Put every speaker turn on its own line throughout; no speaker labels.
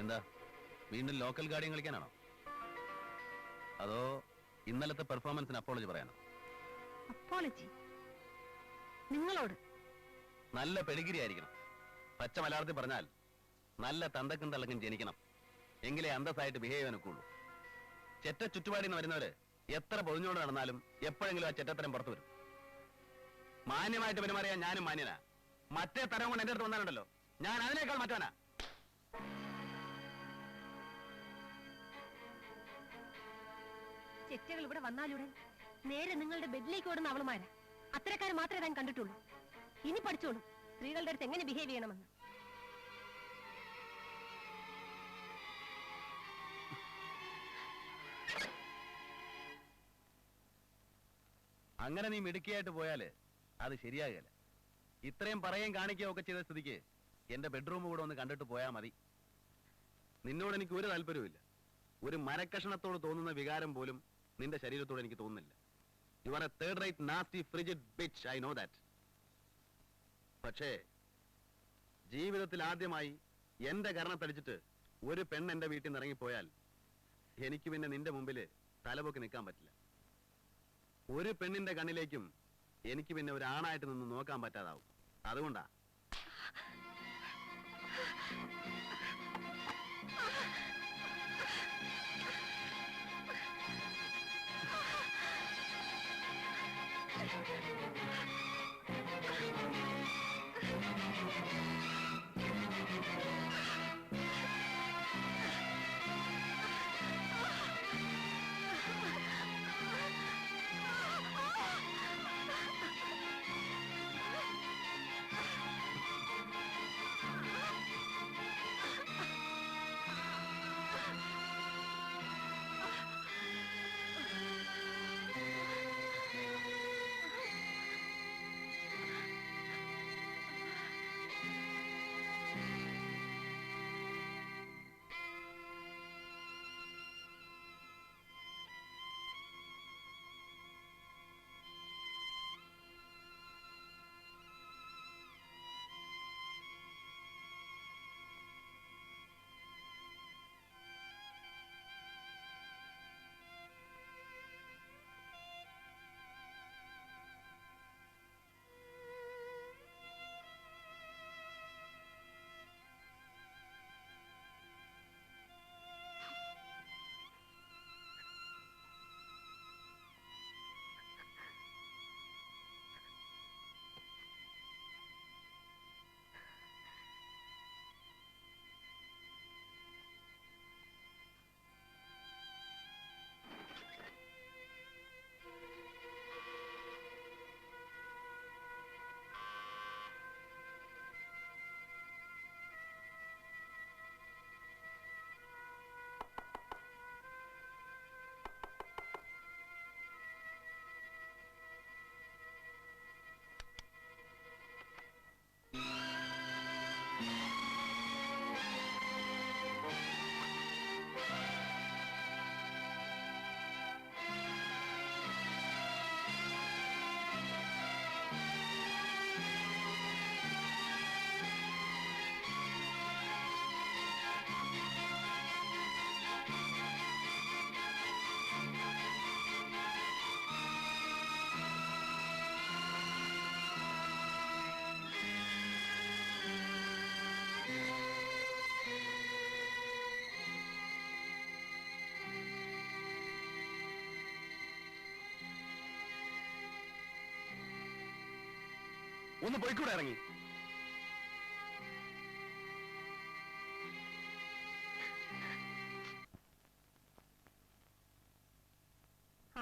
എന്താ വീണ്ടും local guardian കളിക്കാനാണോ? അതോ ഇന്നലത്തെ പെർഫോമൻസിന് അപ്പോളജി പറയാനോ?
അപ്പോളജി നിങ്ങളോട്?
നല്ല പെഡിഗ്രി ആയിരിക്കണം. പച്ച മലയാളത്തിൽ പറഞ്ഞാൽ നല്ല തന്തക്കും തള്ളക്കും ജനിക്കണം. എങ്കിലേ അന്തസ്സായിട്ട് ബിഹേവ് ചെയ്യാനൊക്കെയുള്ളൂ. ചെറ്റ ചുറ്റുപാടിൽ നിന്ന് വരുന്നവര് എത്ര പൊതിഞ്ഞോട് നടന്നാലും എപ്പോഴെങ്കിലും ആ ചെറ്റത്തരം പുറത്തു വരും. മാന്യമായിട്ട് പെരുമാറിയാൻ ഞാനും മാന്യനാ. മറ്റേ തരം കൊണ്ട് എന്റെ അടുത്ത് വന്നാലുണ്ടല്ലോ, ഞാൻ അതിനേക്കാൾ മറ്റവനാ.
ചെറ്റകൾ ഇവിടെ വന്നാലുടൻ നേരെ നിങ്ങളുടെ ബെഡിലേക്ക് ഓടുന്ന അവളുമാരാ. അത്തരക്കാരെ മാത്രമേ താൻ കണ്ടിട്ടുള്ളൂ. ഇനി പഠിച്ചോളൂ സ്ത്രീകളുടെ അടുത്ത് എങ്ങനെ ബിഹേവ് ചെയ്യണമെന്ന്.
അങ്ങനെ നീ മിടുക്കിയായിട്ട് പോയാല് അത് ശരിയാകില്ല. ഇത്രയും പറയുകയും കാണിക്കുകയും ഒക്കെ ചെയ്ത സ്ഥിതിക്ക് എന്റെ ബെഡ്റൂം കൂടെ ഒന്ന് കണ്ടിട്ട് പോയാൽ മതി. നിന്നോട് എനിക്ക് ഒരു താല്പര്യവുമില്ല. ഒരു മരക്കഷണത്തോട് തോന്നുന്ന വികാരം പോലും നിന്റെ ശരീരത്തോട് എനിക്ക് തോന്നുന്നില്ല. You are A third rate nasty frigid bitch, I know that. പക്ഷേ ജീവിതത്തിൽ ആദ്യമായി എന്റെ കരണത്തടിച്ചിട്ട് ഒരു പെണ്ണ് എന്റെ വീട്ടിൽ നിന്ന് ഇറങ്ങിപ്പോയാൽ എനിക്ക് പിന്നെ നിന്റെ മുമ്പിൽ തലപൊക്കി നിൽക്കാൻ പറ്റില്ല. ഒരു പെണ്ണിന്റെ കണ്ണിലേക്കും എനിക്ക് പിന്നെ ഒരു ആണായിട്ട് നിന്ന് നോക്കാൻ പറ്റാതാവും. അതുകൊണ്ടാ ഒന്ന് പോയിക്കൂടെ ഇറങ്ങി?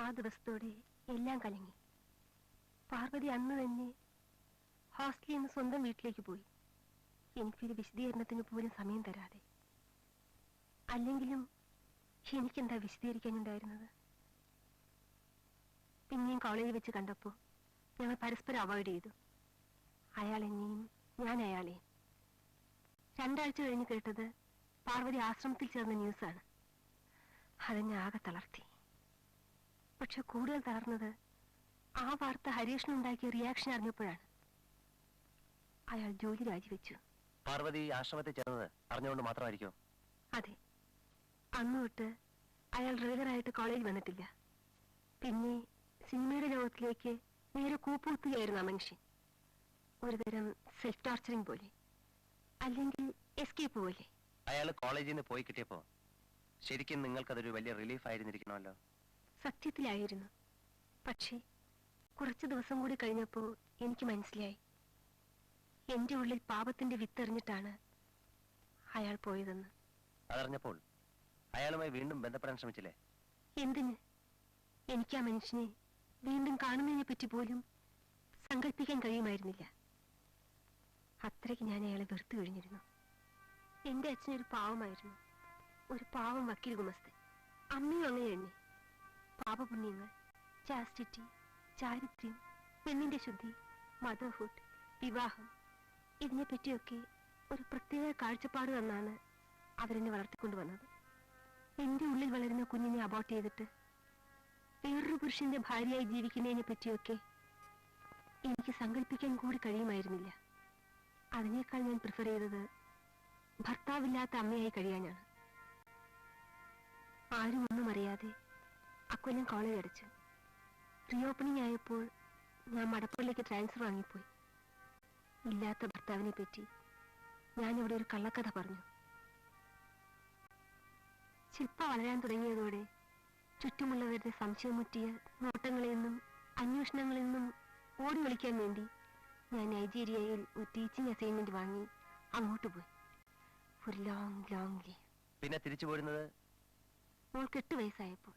ആ ദിവസത്തോടെ എല്ലാം കലങ്ങി. പാർവതി അന്ന് തന്നെ ഹോസ്റ്റലിൽ നിന്ന് സ്വന്തം വീട്ടിലേക്ക് പോയി. എനിക്കൊരു വിശദീകരണത്തിന് പോലും സമയം തരാതെ. അല്ലെങ്കിലും എനിക്കെന്താ വിശദീകരിക്കാനുണ്ടായിരുന്നത്? പിന്നെയും കോളേജിൽ വെച്ച് കണ്ടപ്പോൾ ഞങ്ങൾ പരസ്പരം അവോയ്ഡ് ചെയ്തു. അയാൾ എന്നെയും ഞാൻ അയാളെയും. 2 ആഴ്ച കഴിഞ്ഞ് കേട്ടത് പാർവതി ആശ്രമത്തിൽ ചേർന്ന ന്യൂസാണ്. അതെന്നെ ആകെ തളർത്തി. പക്ഷെ കൂടുതൽ തളർന്നത് ആ വാർത്ത ഹരീഷിനുണ്ടാക്കിയ റിയാക്ഷൻ അറിഞ്ഞപ്പോഴാണ്. അയാൾ ജോലി രാജിവെച്ചു.
പാർവതി ആശ്രമത്തിൽ ചേർന്നത് അറിഞ്ഞുകൊണ്ട് മാത്രമായിരിക്കും?
അതെ, അന്ന് തൊട്ട് അയാൾ റെഗുലറായിട്ട് കോളേജിൽ വന്നിട്ടില്ല. പിന്നെ സിനിമയുടെ ലോകത്തിലേക്ക് നേരെ കൂപ്പുകുത്തുകയായിരുന്നു ആ മനുഷ്യൻ. ഒരുതരം സെൽഫ് ടോർച്ചറിങ് പോലെ, അല്ലെങ്കിൽ എസ്കേപ്പ് പോലെ.
അയാൾ കോളേജിൽ നിന്ന് പോയി കിട്ടിയപ്പോ ശരിക്കും നിങ്ങൾക്കതൊരു വലിയ റിലീഫ് ആയിരുന്നിരിക്കണമല്ലോ.
സത്യത്തിലായിരുന്നു. പക്ഷേ കുറച്ചു ദിവസം കൂടി കഴിഞ്ഞപ്പോൾ എനിക്ക് മനസ്സിലായി, എന്റെ ഉള്ളിൽ പാപത്തിന്റെ വിത്തെറിഞ്ഞിട്ടാണ് അയാൾ പോയതെന്ന്.
അതറിഞ്ഞപ്പോൾ അയാളുമായി വീണ്ടും ബന്ധപ്പെടാൻ ശ്രമിച്ചില്ലേ?
എന്തിന്? എനിക്ക് ആ മനുഷ്യനെ വീണ്ടും കാണുന്നതിനെ പറ്റി പോലും സങ്കല്പിക്കാൻ കഴിയുമായിരുന്നില്ല. അത്രയ്ക്ക് ഞാൻ അയാളെ വെറുത്തു കഴിഞ്ഞിരുന്നു. എന്റെ അച്ഛനൊരു പാവമായിരുന്നു, ഒരു പാവം വക്കീൽ ഗുമസ്തൻ. അമ്മയും അങ്ങനെ തന്നെ. പാപപുണ്യങ്ങൾ, ചാസ്റ്റിറ്റി, ചാരിത്ര്യം, പെണ്ണിന്റെ ശുദ്ധി, മദർഹുഡ്, വിവാഹം, ഇതിനെപ്പറ്റിയൊക്കെ ഒരു പ്രത്യേക കാഴ്ചപ്പാട് തന്നാണ് അവരെന്നെ വളർത്തിക്കൊണ്ടുവന്നത്. എന്റെ ഉള്ളിൽ വളരുന്ന കുഞ്ഞിനെ അബോർട്ട് ചെയ്തിട്ട് വേറൊരു പുരുഷന്റെ ഭാര്യയായി ജീവിക്കുന്നതിനെ പറ്റിയൊക്കെ എനിക്ക് സങ്കല്പിക്കാൻ കൂടി കഴിയുമായിരുന്നില്ല. അതിനേക്കാൾ ഞാൻ പ്രിഫർ ചെയ്തത് ഭർത്താവില്ലാത്ത അമ്മയായി കഴിയാനാണ്. ആരും ഒന്നും അറിയാതെ അക്കൊല്ലം കോളേജ് അടച്ചു. റീ ഓപ്പണിംഗ് ആയപ്പോൾ ഞാൻ മടപ്പള്ളിക്ക് ട്രാൻസ്ഫർ വാങ്ങിപ്പോയി. ഇല്ലാത്ത ഭർത്താവിനെ പറ്റി ഞാനിവിടെ ഒരു കള്ളക്കഥ പറഞ്ഞു. ശില്പ വളരാൻ തുടങ്ങിയതോടെ ചുറ്റുമുള്ളവരുടെ സംശയമുറ്റിയ നോട്ടങ്ങളിൽ നിന്നും അന്വേഷണങ്ങളിൽ നിന്നും ഓടി ഒളിക്കാൻ വേണ്ടി ഞാൻ നൈജീരിയയിൽ ഒരു ടീച്ചിങ് അസൈൻമെന്റ് വാങ്ങി അങ്ങോട്ട് പോയി. ഒരു ലോങ് ലീവ്.
പിന്നെ തിരിച്ചു പോരുന്നത്?
മോൾക്ക് 8 വയസ്സായപ്പോൾ.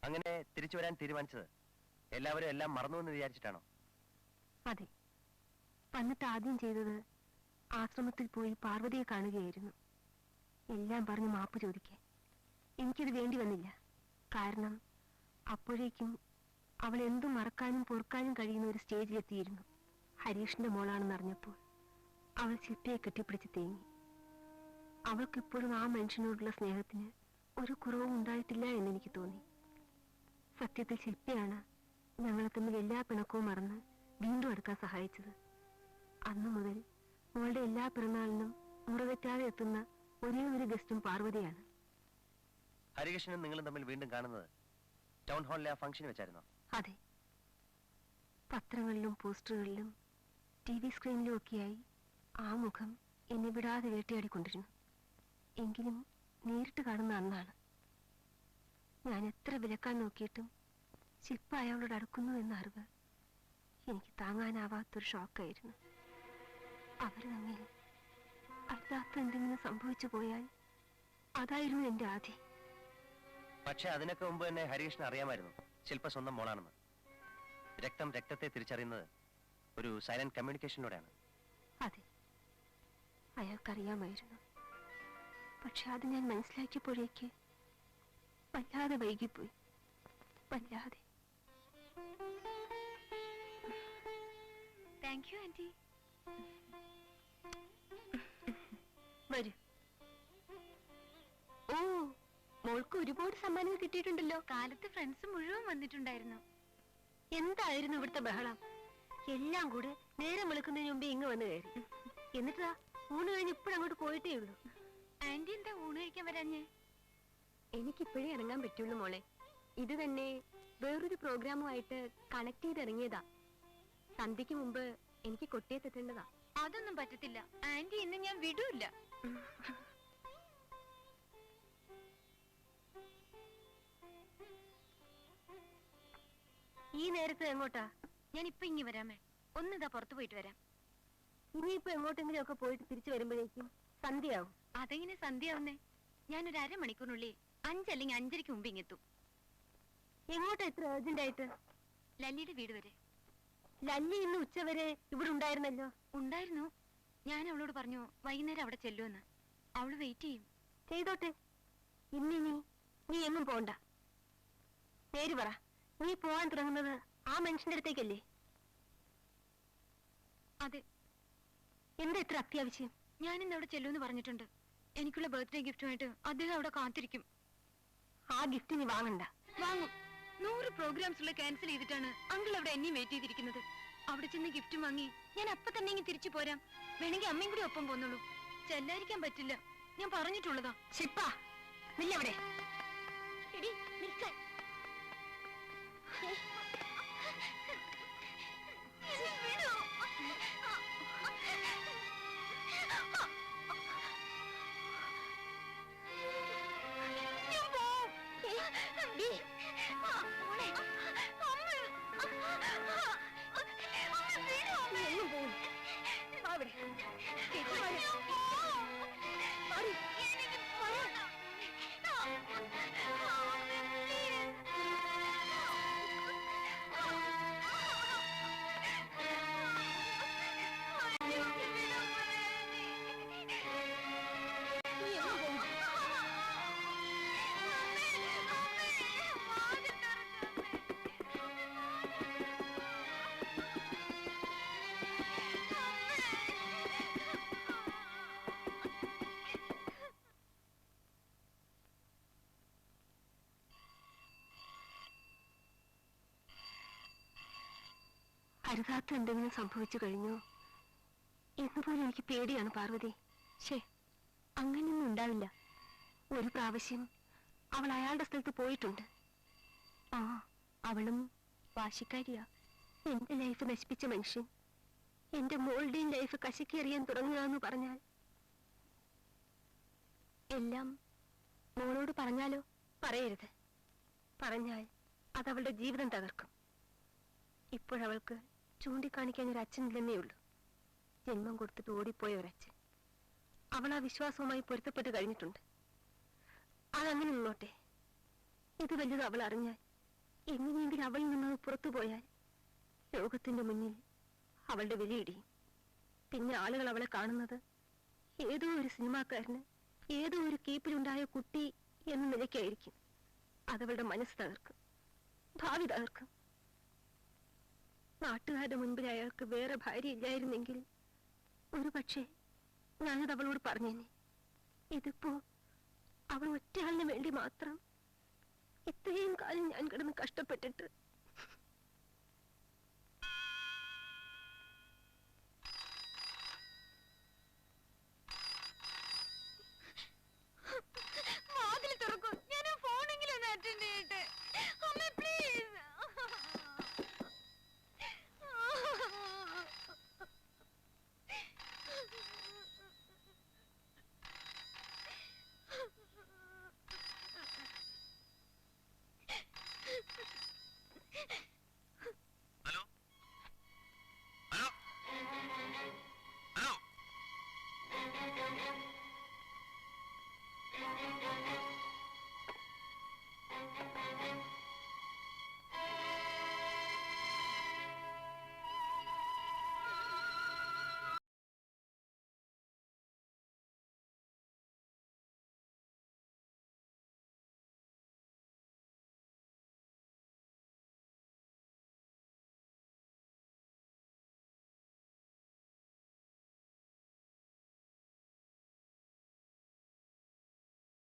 അങ്ങനെ തിരിച്ചു വരാൻ തീരുമാനിച്ചത് എല്ലാവരും എല്ലാം മറന്നു എന്ന് വിചാരിച്ചിട്ടാണോ?
അതെ. വന്നിട്ട് ആദ്യം ചെയ്തത് ആശ്രമത്തിൽ പോയി പാർവതിയെ കാണുകയായിരുന്നു. എല്ലാം പറഞ്ഞ് മാപ്പ് ചോദിക്കാൻ. എനിക്കത് വേണ്ടി വന്നില്ല. കാരണം അപ്പോഴേക്കും അവൾ എന്തും മറക്കാനും പൊറുക്കാനും കഴിയുന്ന ഒരു സ്റ്റേജിലെത്തിയിരുന്നു. ഹരീഷിന്റെ മോളാണെന്ന് അറിഞ്ഞപ്പോൾ അവൾ ശില്പയെ കെട്ടിപ്പിടിച്ച് തേങ്ങി. അവൾക്കിപ്പോഴും ആ മനുഷ്യനോടുള്ള സ്നേഹത്തിന് ഒരു കുറവും ഉണ്ടായിട്ടില്ല എന്നെനിക്ക് തോന്നി. സത്യത്തിൽ ശില്പയാണ് ഞങ്ങളെ തമ്മിൽ എല്ലാ പിണക്കവും മറന്ന് വീണ്ടും അടുക്കാൻ സഹായിച്ചത്. അന്നു മുതൽ മോളുടെ എല്ലാ പിറന്നാളിനും മുറവെറ്റാതെ എത്തുന്ന ഒരേ ഒരു ഗസ്റ്റും പാർവതിയാണ്.
ഹരികൃഷ്ണനും നിങ്ങളും തമ്മിൽ വീണ്ടും കാണുന്നത് ടൗൺ ഹാളിലെ ആ ഫംഗ്ഷൻ വെച്ചായിരുന്നോ?
അതെ. പത്രങ്ങളിലും പോസ്റ്ററുകളിലും TV സ്ക്രീനിലും ഒക്കെയായി ആ മുഖം എന്നെ വിടാതെ വേട്ടയാടിക്കൊണ്ടിരുന്നു. എങ്കിലും നേരിട്ട് കാണുന്ന അന്നാണ്. ഞാൻ എത്ര വിലക്കാൻ നോക്കിയിട്ടും ശില്പ അയാളോട് അടുക്കുന്നു എന്ന അറിവ് എനിക്ക് താങ്ങാനാവാത്തൊരു ഷോക്കായിരുന്നു. അവർ തമ്മിൽ അല്ലാത്ത എന്തെങ്കിലും സംഭവിച്ചു പോയാൽ അതായിരുന്നു എന്റെ ആദി.
പക്ഷെ അതിനൊക്കെ മുമ്പ് തന്നെ ഹരികൃഷ്ണൻ അറിയാമായിരുന്നു ശില്പ സ്വന്തം മോളാണെന്ന്. രക്തം രക്തത്തെ തിരിച്ചറിയുന്നത് ഒരു സൈലന്റ് കമ്മ്യൂണിക്കേഷനിലൂടെയാണ്.
അതെ, അയാൾക്കറിയാമായിരുന്നു. പക്ഷെ അത് ഞാൻ മനസ്സിലാക്കിയപ്പോഴേക്ക് വല്ലാതെ വൈകിപ്പോയി. വല്ലാതെ.
Thank you aunty.
വരൂ. ഓ, മോൾക്ക് ഒരുപാട് സമ്മാനങ്ങൾ കിട്ടിയിട്ടുണ്ടല്ലോ.
കാലത്ത് ഫ്രണ്ട്സ് മുഴുവൻ വന്നിട്ടുണ്ടായിരുന്നു.
എന്തായിരുന്നു ഇവിടുത്തെ ബഹളം? എല്ലാം കൂടെ നേരം വെളുക്കുന്നതിന് മുമ്പേ ഇങ്ങ് വന്ന് കയറി. എന്നിട്ടാ ഊണ് കഴിഞ്ഞ് ഇപ്പോഴങ്ങോട്ട് പോയിട്ടേ ഉള്ളൂ.
ആന്റി എന്താ ഊണ് കഴിക്കാൻ വരാഞ്ഞേ?
എനിക്കിപ്പോഴേ ഇറങ്ങാൻ പറ്റുള്ളൂ മോളെ. ഇത് തന്നെ വേറൊരു പ്രോഗ്രാമുമായിട്ട് കണക്ട് ചെയ്ത് ഇറങ്ങിയതാ. സന്ധ്യക്ക് മുമ്പ് എനിക്ക് കൊട്ടിയത്തെത്തേണ്ടതാ.
അതൊന്നും പറ്റത്തില്ല ആന്റി, ഇന്ന് ഞാൻ വിടൂല്ല.
ഈ നേരത്ത് എങ്ങോട്ടാ?
ഞാൻ ഇപ്പൊ ഇങ്ങി വരാമേ. ഒന്നിതാ പുറത്തു പോയിട്ട് വരാം.
ഇനിയിപ്പോ എങ്ങോട്ടെങ്കിലും ഒക്കെ പോയിട്ട് തിരിച്ചു വരുമ്പോഴേക്കും സന്ധ്യയാവും.
അതെങ്ങനെ സന്ധ്യയാവുന്നേ? ഞാനൊരു അരമണിക്കൂറിനുള്ളിൽ 5 അല്ലെങ്കിൽ 5:30 മുമ്പ് ഇങ്ങെത്തും.
എങ്ങോട്ടാ ഇത്ര അർജന്റ് ആയിട്ട്?
ലല്ലിയുടെ വീട് വരെ.
ലല്ലി ഇന്ന് ഉച്ചവരെ ഇവിടെ ഉണ്ടായിരുന്നല്ലോ.
ഉണ്ടായിരുന്നു. ഞാൻ അവളോട് പറഞ്ഞു വൈകുന്നേരം അവിടെ ചെല്ലുമെന്ന്. അവള് വെയിറ്റ് ചെയ്യും.
ചെയ്തോട്ടെ. ഇന്നിനി നീ എങ്ങും പോണ്ട. നേര് പറ, നീ പോവാൻ തുടങ്ങുന്നത് ആ മനുഷ്യന്റെ അടുത്തേക്കല്ലേ?
അതെ.
എന്താ ഇത്ര അത്യാവശ്യം?
ഞാൻ ഇന്ന് അവിടെ ചെല്ലുമെന്ന് പറഞ്ഞിട്ടുണ്ട്. എനിക്കുള്ള ബർത്ത്ഡേ ഗിഫ്റ്റുമായിട്ട് അദ്ദേഹം അവിടെ കാത്തിരിക്കും.
ആ ഗിഫ്റ്റ് നീ വാങ്ങണ്ട.
വാങ്ങും. 100 പ്രോഗ്രാംസുള്ള ക്യാൻസൽ ചെയ്തിട്ടാണ് അങ്കിൾ അവിടെ എന്നെയും വെയിറ്റ് ചെയ്തിരിക്കുന്നത്. അവിടെ ചെന്ന് ഗിഫ്റ്റും വാങ്ങി ഞാൻ അപ്പൊ തന്നെ തിരിച്ചു പോരാം. വേണമെങ്കിൽ അമ്മയും കൂടി ഒപ്പം പോന്നുള്ളൂ. ചെല്ലാതിരിക്കാൻ പറ്റില്ല. ഞാൻ പറഞ്ഞിട്ടുള്ളതാ.
ശില്പ, നില്ലവിടെ.
എടി നിൽക്കാൻ. വിടൂ. ഞാൻ പോവും. ഡി. മോളെ. എന്നും പോവും. അവിടെ.
അരുതാത്ത എന്തെങ്കിലും സംഭവിച്ചു കഴിഞ്ഞു എന്നുപോലും എനിക്ക് പേടിയാണ് പാർവതി. ശേ, അങ്ങനെയൊന്നും ഉണ്ടാവില്ല. ഒരു പ്രാവശ്യം അവൾ അയാളുടെ സ്ഥലത്ത് പോയിട്ടുണ്ട്. ആ, അവളും വാശിക്കാരിയാ. എന്റെ ലൈഫ് നശിപ്പിച്ച മനുഷ്യൻ എന്റെ മോളുടെയും ലൈഫ് കശക്കിയെറിയാൻ തുടങ്ങുക എന്ന് പറഞ്ഞാൽ എല്ലാം മോളോട് പറഞ്ഞാലോ? പറയരുത്. പറഞ്ഞാൽ അതവളുടെ ജീവിതം തകർക്കും. ഇപ്പോഴവൾക്ക് ചൂണ്ടിക്കാണിക്കാൻ ഒരു അച്ഛനില്ലെന്നേ ഉള്ളൂ. ജന്മം കൊടുത്തിട്ട് ഓടിപ്പോയ ഒരച്ഛൻ. അവൾ ആ വിശ്വാസവുമായി പൊരുത്തപ്പെട്ട് കഴിഞ്ഞിട്ടുണ്ട്. അതങ്ങനെ നിന്നോട്ടെ. ഇത് വലുത് അവൾ അറിഞ്ഞാൽ, എങ്ങനെയെങ്കിലും അവളിൽ നിന്ന് പുറത്തു പോയാൽ ലോകത്തിന്റെ മുന്നിൽ അവളുടെ വിലയിടിയും. പിന്നെ ആളുകൾ അവളെ കാണുന്നത് ഏതോ ഒരു സിനിമാക്കാരന് ഏതോ ഒരു കീപ്പിലുണ്ടായ കുട്ടി എന്ന നിലയ്ക്കായിരിക്കും. അതവളുടെ മനസ്സ് തകർക്കും, ഭാവി തകർക്കും. നാട്ടുകാരുടെ മുൻപിൽ അയാൾക്ക് വേറെ ഭാര്യ ഇല്ലായിരുന്നെങ്കിൽ ഒരു പക്ഷേ ഞാനത് അവളോട് പറഞ്ഞേനെ. ഇതിപ്പോ അവൾ ഒറ്റയാളിന് വേണ്ടി മാത്രം ഇത്രയും കാലം ഞാൻ കിടന്ന് കഷ്ടപ്പെട്ടിട്ട്.
വാതിൽ തുറക്കൂ. ഞാൻ ഫോണെങ്കിലും ഒന്ന് അറ്റൻഡ് ചെയ്യട്ടെ. അമ്മ പ്ലീസ്.
Hello hello hello.